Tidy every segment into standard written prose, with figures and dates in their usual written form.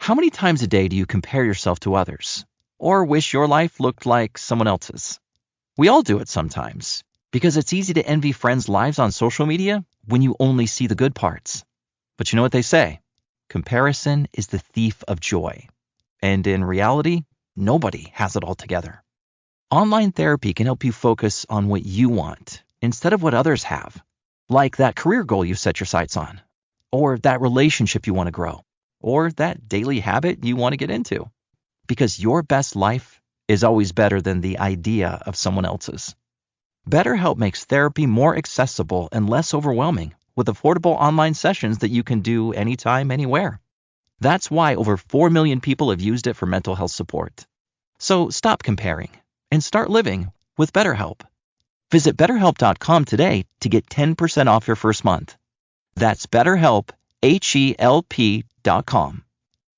How many times a day do you compare yourself to others, or wish your life looked like someone else's? We all do it sometimes, because it's easy to envy friends' lives on social media when you only see the good parts. But you know what they say? Comparison is the thief of joy. And in reality, nobody has it all together. Online therapy can help you focus on what you want instead of what others have, like that career goal you set your sights on, or that relationship you want to grow, or that daily habit you want to get into. Because your best life is always better than the idea of someone else's. BetterHelp makes therapy more accessible and less overwhelming with affordable online sessions that you can do anytime, anywhere. That's why over 4 million people have used it for mental health support. So stop comparing and start living with BetterHelp. Visit BetterHelp.com today to get 10% off your first month. That's BetterHelp, HELP.com.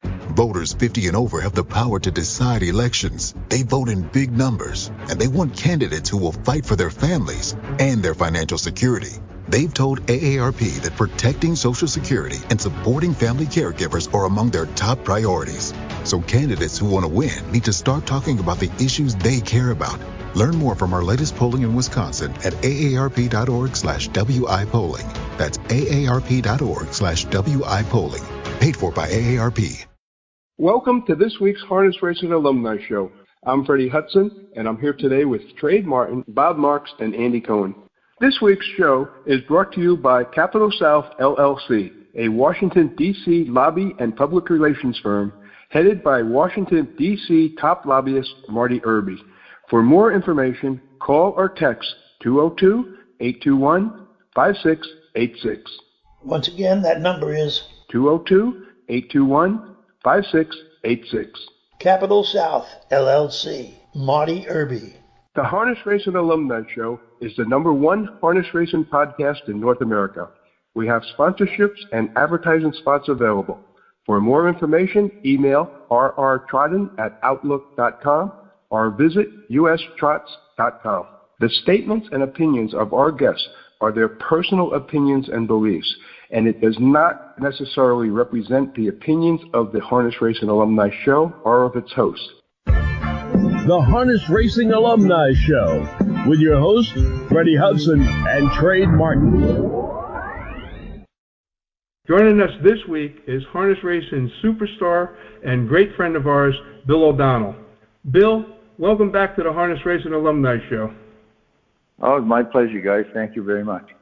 Voters 50 and over have the power to decide elections. They vote in big numbers, and they want candidates who will fight for their families and their financial security. They've told AARP that protecting Social Security and supporting family caregivers are among their top priorities. So candidates who want to win need to start talking about the issues they care about. Learn more from our latest polling in Wisconsin at aarp.org/WI polling. That's aarp.org/WI polling. Paid for by AARP. Welcome to this week's Harness Racing Alumni Show. I'm Freddie Hudson, and I'm here today with Trade Martin, Bob Marks, and Andy Cohen. This week's show is brought to you by Capital South LLC, a Washington, D.C. lobby and public relations firm headed by Washington, D.C. top lobbyist Marty Irby. For more information, call or text 202-821-5686. Once again, that number is 202-821-5686. Capital South LLC, Marty Irby. The Harness Racing Alumni Show is the #1 harness racing podcast in North America. We have sponsorships and advertising spots available. For more information, email rrtrotten@outlook.com or visit ustrots.com. The statements and opinions of our guests are their personal opinions and beliefs, and it does not necessarily represent the opinions of the Harness Racing Alumni Show or of its host. The Harness Racing Alumni Show with your hosts, Freddie Hudson and Trade Martin. Joining us this week is Harness Racing superstar and great friend of ours, Bill O'Donnell. Bill, welcome back to the Harness Racing Alumni Show. Oh, it's my pleasure, guys. Thank you very much.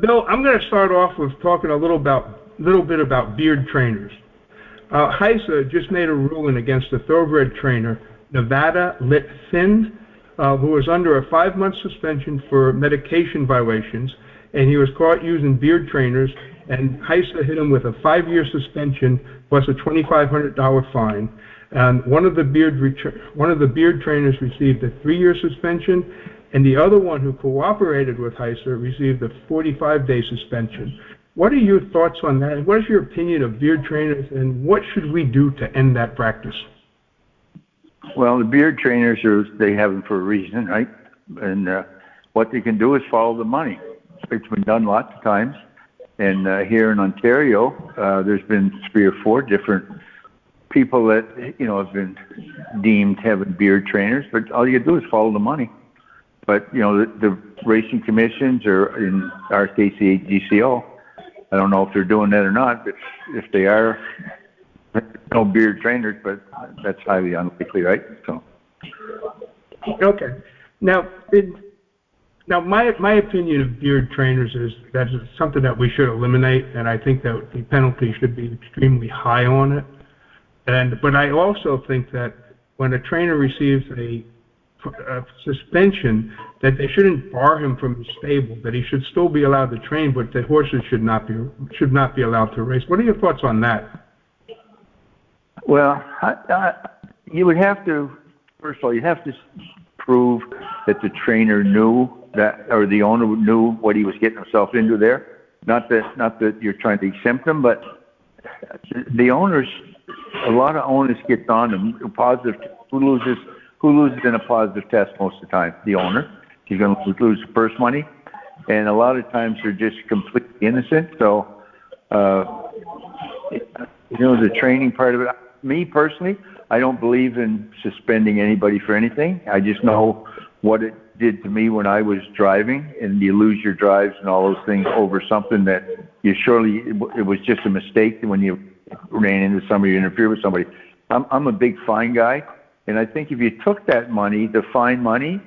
Bill, I'm going to start off with talking a little bit about beard trainers. HISA just made a ruling against a thoroughbred trainer, Nevada Lit Finn, who was under a 5-month suspension for medication violations, and he was caught using beard trainers, and HISA hit him with a 5-year suspension plus a $2,500 fine. And one of the beard trainers received a 3-year suspension, and the other one who cooperated with HISA received a 45-day suspension. What are your thoughts on that? What is your opinion of beard trainers, and what should we do to end that practice? Well, the beard trainers, they have them for a reason, right? And what they can do is follow the money. It's been done lots of times. And here in Ontario, there's been 3 or 4 different people that, have been deemed having beard trainers, but all you do is follow the money. But, the racing commissions or in our case, the AGCO, I don't know if they're doing that or not, but if they are, no beard trainers, but that's highly unlikely, right? So. Okay. Now, my opinion of beard trainers is that it's something that we should eliminate, and I think that the penalty should be extremely high on it. But I also think that when a trainer receives a suspension, that they shouldn't bar him from his stable, that he should still be allowed to train, but the horses should not be allowed to race. What are your thoughts on that? Well, you would have to, first of all, you have to prove that the trainer knew that, or the owner knew what he was getting himself into there. Not that you're trying to exempt him, but the owners, a lot of owners get on them positive. Who loses in a positive test most of the time? The owner. He's going to lose the purse money, and a lot of times they're just completely innocent. So the training part of it. Me personally, I don't believe in suspending anybody for anything. I just know what it did to me when I was driving, and you lose your drives and all those things over something that it was just a mistake when you ran into somebody, you interfered with somebody. I'm a big fine guy, and I think if you took that money, the fine money,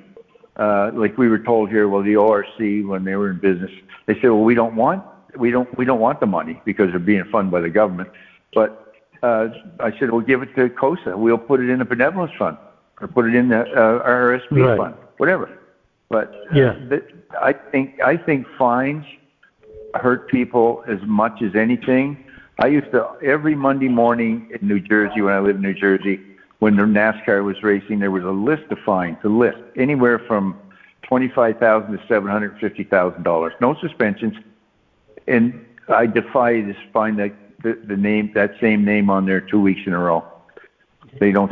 like we were told here, well, the ORC, when they were in business, they said, well, we don't want the money because they're being funded by the government. But I said, well, give it to COSA. We'll put it in a benevolence fund or put it in the RSP fund, whatever. But I think fines hurt people as much as anything. I used to, every Monday morning in New Jersey, when I lived in New Jersey, when the NASCAR was racing, there was a list of fines, anywhere from $25,000 to $750,000. No suspensions. And I defy you to find that same name on there 2 weeks in a row. They don't.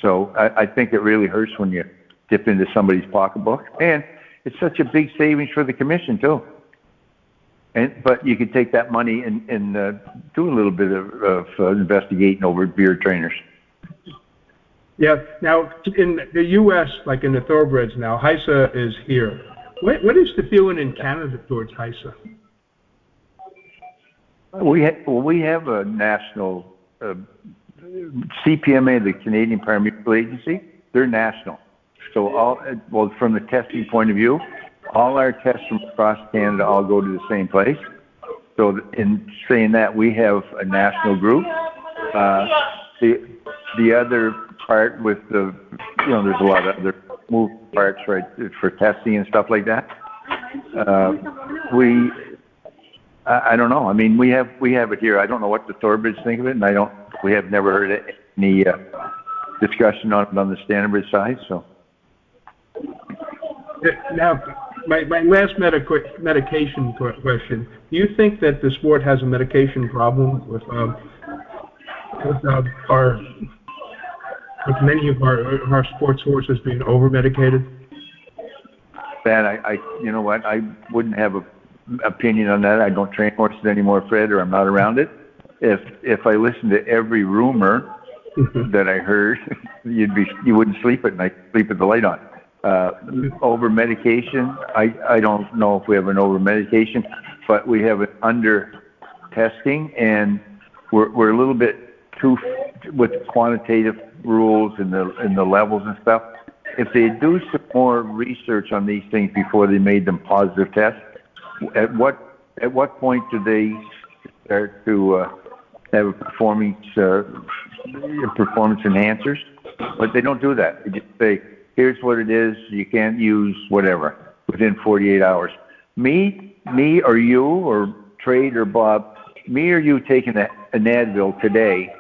So I think it really hurts when you dip into somebody's pocketbook, and it's such a big savings for the commission too. But you could take that money and do a little bit of investigating over beard trainers. Yeah. Now in the U.S., like in the thoroughbreds now, HISA is here. What is the feeling in Canada towards HISA? We have a national CPMA, the Canadian Pharmaceutical Agency. They're national. So from the testing point of view, all our tests from across Canada all go to the same place. So in saying that, we have a national group. The other part with there's a lot of other moving parts, right, for testing and stuff like that. I don't know. I mean, we have it here. I don't know what the thoroughbreds think of it, and we have never heard any discussion on it on the standardbred side. So now, my last medication question: do you think that the sport has a medication problem with many of our sports horses being over medicated? That you know what, I wouldn't have an opinion on that. I don't train horses anymore, Fred, or I'm not around it. If I listened to every rumor that I heard, you wouldn't sleep at night. Sleep with the light on. Over medication, I don't know if we have an over medication, but we have an under testing, and we're a little bit too with quantitative rules and the levels and stuff. If they do some more research on these things before they made them positive tests, at what point do they start to have performance enhancers? But they don't do that. They just say, here's what it is. You can't use whatever within 48 hours. Me or you or Trade or Bob, me or you taking an Advil today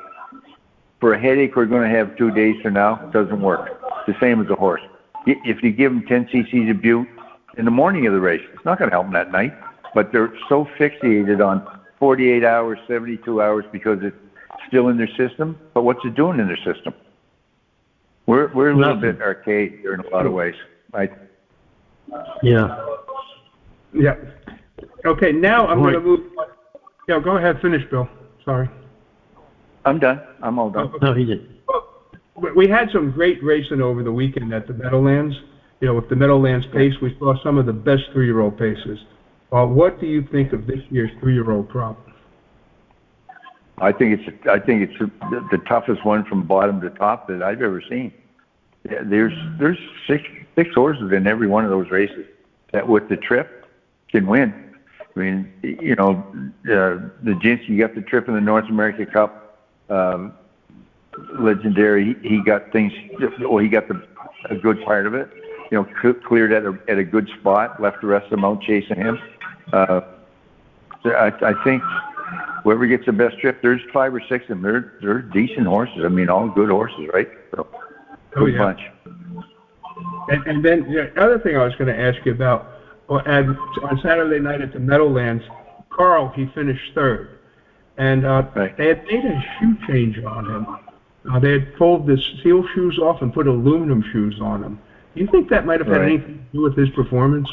for a headache we're going to have 2 days from now, doesn't work. It's the same as a horse. If you give them 10 cc's of bute in the morning of the race, it's not going to help them that night. But they're so fixated on 48 hours, 72 hours because it's still in their system. But what's it doing in their system? We're a little bit archaic here in a lot of ways, right? Yeah. Yeah. Okay, now I'm going to move. Yeah, go ahead. Finish, Bill. Sorry. I'm done. I'm all done. No, he didn't. We had some great racing over the weekend at the Meadowlands. With the Meadowlands Pace, we saw some of the best 3-year-old paces. What do you think of this year's 3-year-old crop? I think it's the toughest one from bottom to top that I've ever seen. There's six horses in every one of those races that with the trip can win. I mean, the Jinx, you got the trip in the North America Cup. Legendary, he got things. Well, he got a good part of it. Cleared at a good spot, left the rest of them out chasing him. I think whoever gets the best trip, there's 5 or 6 of them. They're decent horses. I mean, all good horses, right? So, good bunch. And then the other thing I was going to ask you about, on Saturday night at the Meadowlands, Carl, he finished 3rd. And they had made a shoe change on him. They had pulled the steel shoes off and put aluminum shoes on him. Do you think that might have had anything to do with his performance?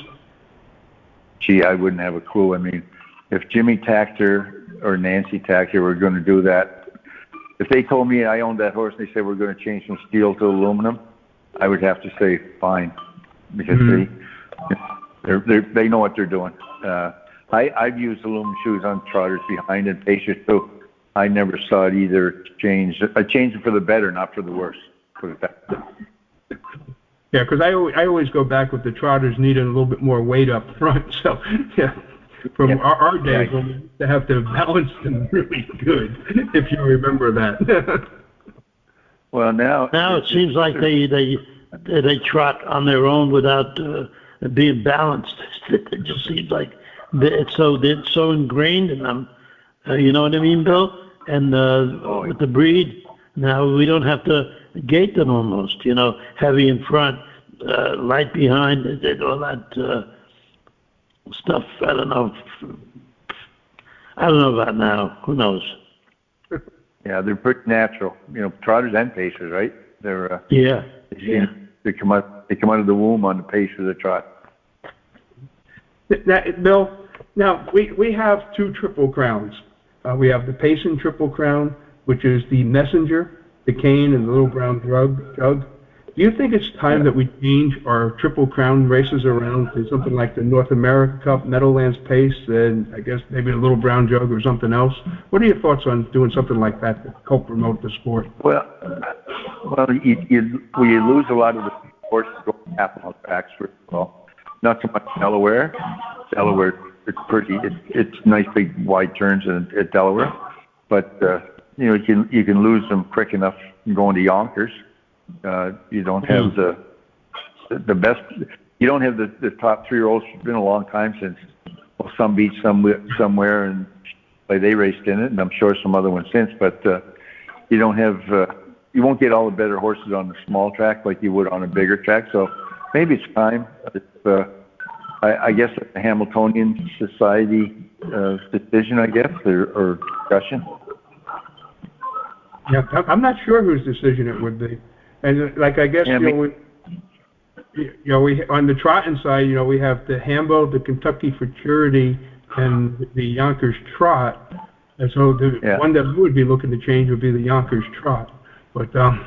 Gee, I wouldn't have a clue. I mean, if Jimmy Takter or Nancy Taxier were going to do that, if they told me I owned that horse and they said we're going to change from steel to aluminum, I would have to say fine, because they know what they're doing. I've used aluminum shoes on trotters behind and pacers too. I never saw it either change. I changed it for the better, not for the worse. Put it that way. Yeah, because I always go back with the trotters needing a little bit more weight up front. So, yeah, from our days when we used to have to balance them really good, if you remember that. Well, now it seems like they trot on their own without being balanced. It just seems like it's so ingrained in them. You know what I mean, Bill? And with the breed, now we don't have to gate them almost. You know, heavy in front, light behind, all that stuff. I don't know about now. Who knows? Yeah, they're pretty natural. You know, trotters and pacers, right? They're They come out of the womb on the pace of the trot. Bill, now we have two Triple Crowns. We have the Payson Triple Crown, which is the Messenger, the Cane, and the Little Brown Jug. Do you think it's time that we change our Triple Crown races around to something like the North America Cup, Meadowlands Pace, and I guess maybe the Little Brown Jug or something else? What are your thoughts on doing something like that to help promote the sport? Well, you lose a lot of the horses going half mile tracks, first of all. Not so much Delaware. Delaware, it's nice big wide turns at Delaware, but you can lose them quick enough going to Yonkers. You don't have the best. You don't have the top 3-year-olds. It's been a long time since some beach somewhere, and they raced in it, and I'm sure some other ones since. But you don't have. You won't get all the better horses on the small track like you would on a bigger track. So maybe it's time. I guess the Hamiltonian Society decision, I guess, or discussion. Yeah, I'm not sure whose decision it would be. And I guess we on the trotting side, we have the Hambo, the Kentucky Futurity, and the Yonkers Trot. And so the one that we would be looking to change would be the Yonkers Trot. But and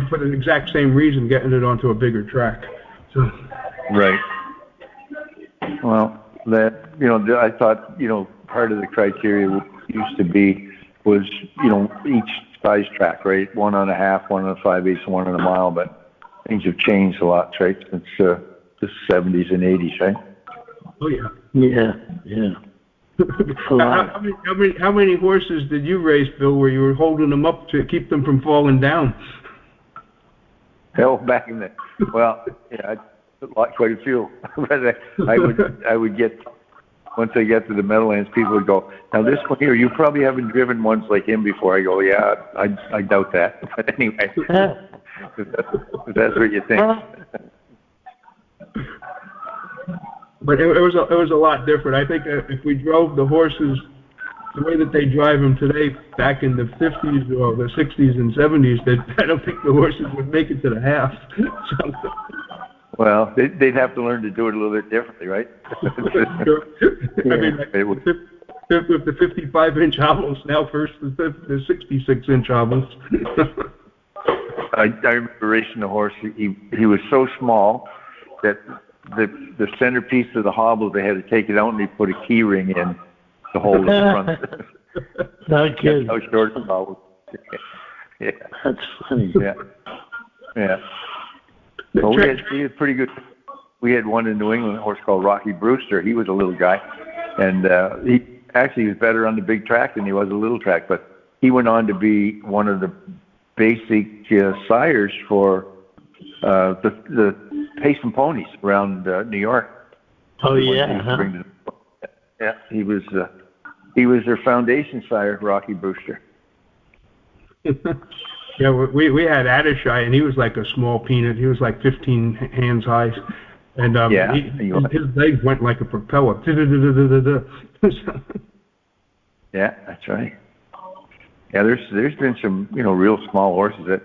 for the exact same reason, getting it onto a bigger track. So. Right. Well, I thought part of the criteria used to be was each size track, right? 1 1/2, 1 5/8, 1 1 mile, but things have changed a lot, right? Since the 70s and 80s, right? Oh yeah. Yeah. How many horses did you race, Bill, where you were holding them up to keep them from falling down? Hell, back in the quite a few. But I would get. Once I get to the Meadowlands, people would go, now this one here, you probably haven't driven ones like him before. I go, yeah, I doubt that. But anyway, if that's what you think. But it was a lot different. I think if we drove the horses the way that they drive them today, back in the 50s or the 60s and 70s, I don't think the horses would make it to the half. So. Well, they'd have to learn to do it a little bit differently, right? Sure. I mean, with the 55-inch hobbles now versus the 66-inch hobbles. I remember racing a horse. He was so small that the centerpiece of the hobble, they had to take it out and they put a key ring in to hold the front. No kidding. That's how short the hobble. Yeah. That's funny. Yeah. Well, we had pretty good. We had one in New England, a horse called Rocky Brewster. He was a little guy, and he actually was better on the big track than he was a little track. But he went on to be one of the basic sires for the Pace and Ponies around New York. Oh yeah. Yeah, he was their foundation sire, Rocky Brewster. Yeah, we had Adishai, and he was like a small peanut. He was like 15 hands high, and his legs went like a propeller. Yeah, that's right. Yeah, there's been some real small horses that.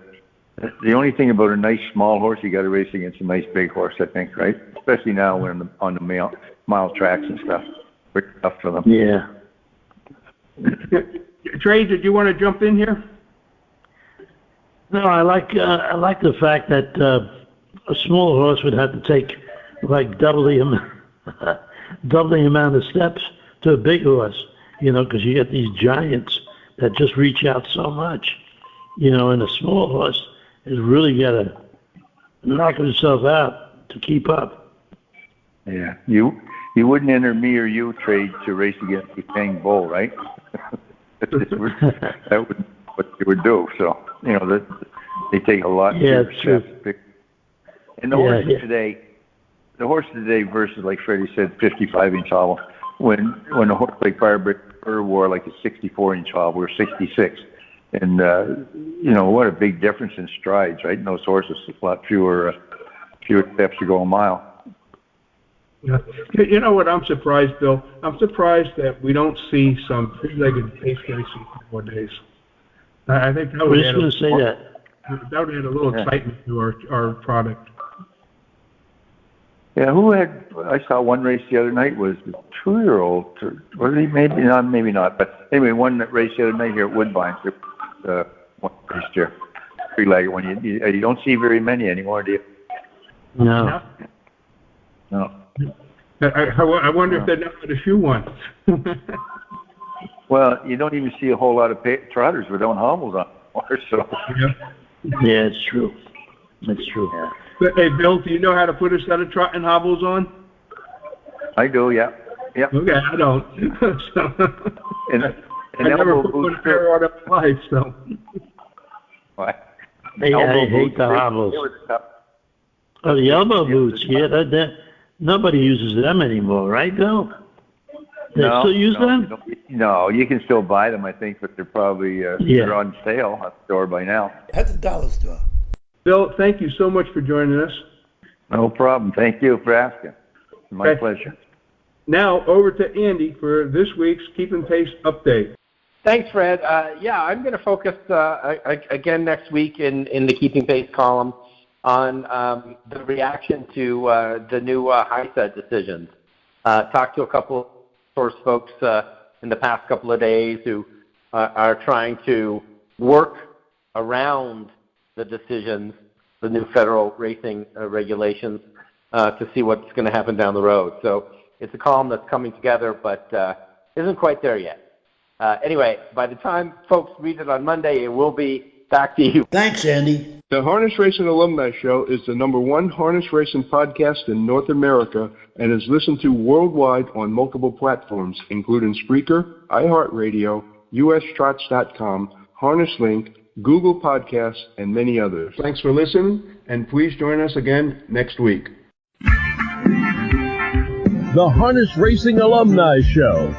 The only thing about a nice small horse, you got to race against a nice big horse, I think, right? Especially now when on the mile tracks and stuff. pretty tough for them. Yeah. Trey, did you want to jump in here? No, I like the fact that a small horse would have to take like double the amount of steps to a big horse, because you get these giants that just reach out so much, and a small horse has really got to knock himself out to keep up. Yeah, you wouldn't enter me or you, Trade, to race against the Tang Bull, right? That would what you would do. So they take a lot. Yeah, it's true. And the horses today versus, like Freddie said, 55-inch oval. When a horse like Firebird wore like a 64-inch oval or 66, and what a big difference in strides, right? And those horses, a lot fewer steps to go a mile. Yeah. You know what? I'm surprised, Bill. I'm surprised that we don't see some three-legged pace racing nowadays. I think that would add a little excitement to our product. Yeah, I saw one race the other night was the 2-year-old. Was he? Maybe not. But anyway, one that raced the other night here at Woodbine. One race here, three-legged one. You don't see very many anymore, do you? No. No. I wonder if they're not going to shoe one. Well, you don't even see a whole lot of trotters without hobbles on anymore. So. Yeah, it's true. It's true. Yeah. But, hey, Bill, do you know how to put a set of trotting hobbles on? I do, yeah. Yep. Okay, I don't. So, and I never put one pair on in my life, so. What? I hate the hobbles. Oh, the elbow boots, yeah. Nobody uses them anymore, right, Bill? They still use them? No, you can still buy them, I think, but they're probably they're on sale at the store by now. At the dollar store. Bill, thank you so much for joining us. No problem. Thank you for asking. My pleasure. Now, over to Andy for this week's Keeping Pace update. Thanks, Fred. I'm going to focus again next week in the Keeping Pace column on the reaction to the new HISA decisions. Talked to a couple of folks in the past couple of days who are trying to work around the decisions, the new federal racing regulations, to see what's going to happen down the road. So it's a column that's coming together, but isn't quite there yet. Anyway, by the time folks read it on Monday, it will be back to you. Thanks, Andy. The Harness Racing Alumni Show is the #1 harness racing podcast in North America and is listened to worldwide on multiple platforms, including Spreaker, iHeartRadio, USTrots.com, HarnessLink, Google Podcasts, and many others. Thanks for listening, and please join us again next week. The Harness Racing Alumni Show